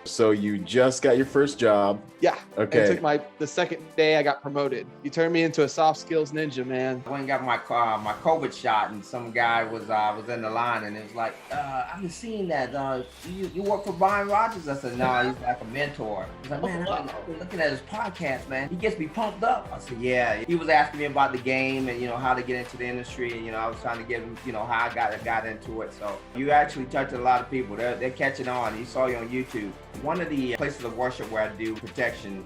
So you just got your first job. Yeah. Okay. And the second day I got promoted. You turned me into a soft skills ninja, man. I went and got my COVID shot, and some guy was in the line, and it was like, I've been seeing that. You work for Byron Rodgers? I said, no, he's like a mentor. He's like, man, I've been looking at his podcast, man. He gets me pumped up. I said, yeah. He was asking me about the game and how to get into the industry, and I was trying to get him, how I got into it. So you actually touched a lot of people. They're catching on. He saw you on YouTube. One of the places of worship where I do protection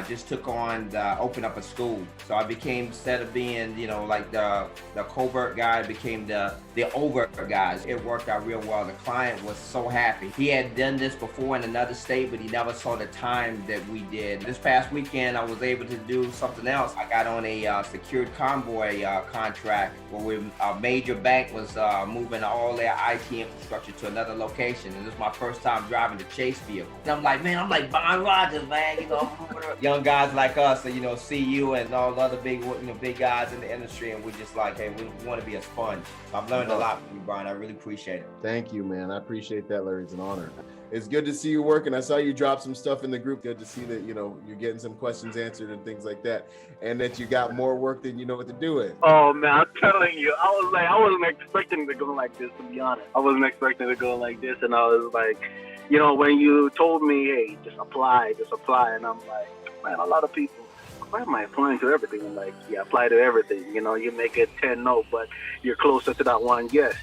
just took on open up a school. So I became, instead of being, like the covert guy, I became the overt guys. It worked out real well. The client was so happy. He had done this before in another state, but he never saw the time that we did. This past weekend, I was able to do something else. I got on a secured convoy contract where a major bank was moving all their IT infrastructure to another location. And this is my first time driving the chase vehicle. And I'm like Byron Rodgers, man. Young guys like us, see you and all the other big guys in the industry, and we're just like, hey, we want to be a sponge. So I've learned a lot from you, Brian. I really appreciate it. Thank you, man. I appreciate that, Larry. It's an honor. It's good to see you working. I saw you drop some stuff in the group. Good to see that, you're getting some questions answered and things like that, and that you got more work than you know what to do with. Oh, man, I'm telling you, I wasn't expecting to go like this, to be honest. I wasn't expecting to go like this, and I was like, when you told me, hey, just apply, and I'm like, man, a lot of people, why am I applying to everything? I'm like, yeah, apply to everything. You make it 10 no, but you're closer to that one yes,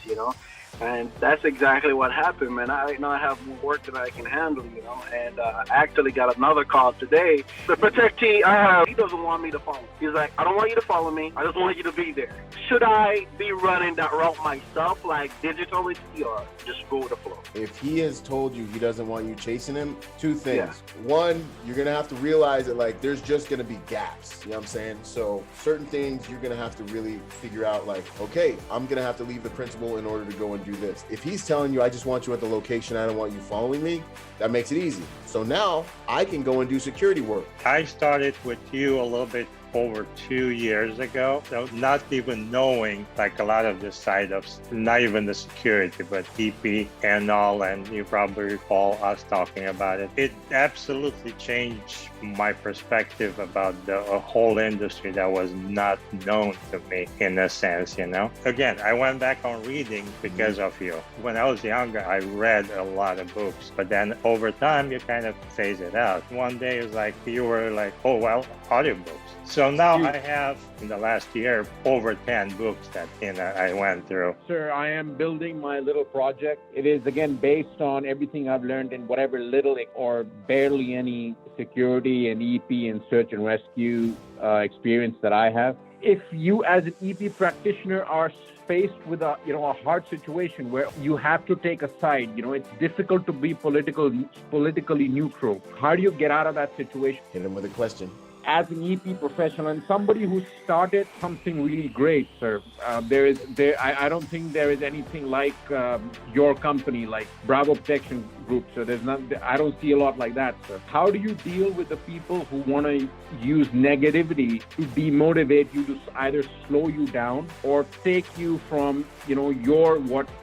And that's exactly what happened, man. I have more work that I can handle, and I actually got another call today. The protectee I have, he doesn't want me to follow. He's like, I don't want you to follow me. I just want you to be there. Should I be running that route myself, like digitally, or just go with the flow? If he has told you he doesn't want you chasing him, two things. Yeah. One, you're going to have to realize that, there's just going to be gaps. You know what I'm saying? So certain things you're going to have to really figure out, okay, I'm going to have to leave the principal in order to go and do this. If he's telling you, I just want you at the location, I don't want you following me, that makes it easy. So now I can go and do security work. I started with you a little bit over 2 years ago, so not even knowing a lot of the side of not even the security, but EP and all, and you probably recall us talking about it. It absolutely changed my perspective about the whole industry that was not known to me, in a sense, Again, I went back on reading because of you. When I was younger, I read a lot of books, but then over time, you kind of phase it out. One day, it was like, you were like, oh, well, audiobooks. So now I have, in the last year, over 10 books that I went through. Sir, I am building my little project. It is, again, based on everything I've learned in whatever little or barely any security and EP and search and rescue experience that I have. If you, as an EP practitioner, are faced with a hard situation where you have to take a side, it's difficult to be politically neutral. How do you get out of that situation? Hit him with a question. As an EP professional and somebody who started something really great, sir, I don't think there is anything like your company, like Bravo Protection Group. So I don't see a lot like that, sir. How do you deal with the people who want to use negativity to demotivate you, to either slow you down or take you from,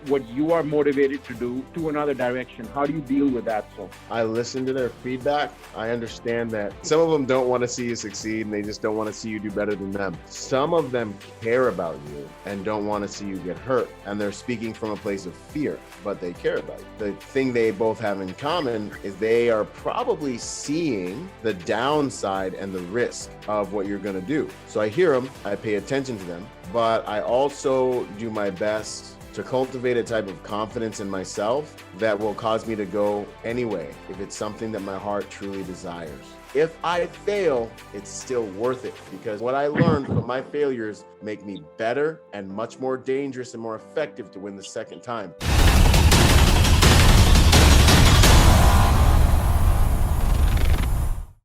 what you are motivated to do to another direction? How do you deal with that, sir? I listen to their feedback. I understand that some of them don't want to see you succeed and they just don't want to see you do better than them. Some of them care about you and don't want to see you get hurt, and they're speaking from a place of fear, but they care about you. The thing they both have in common is they are probably seeing the downside and the risk of what you're going to do. So I hear them, I pay attention to them, but I also do my best to cultivate a type of confidence in myself that will cause me to go anyway if it's something that my heart truly desires. If I fail, it's still worth it, because what I learned from my failures make me better and much more dangerous and more effective to win the second time.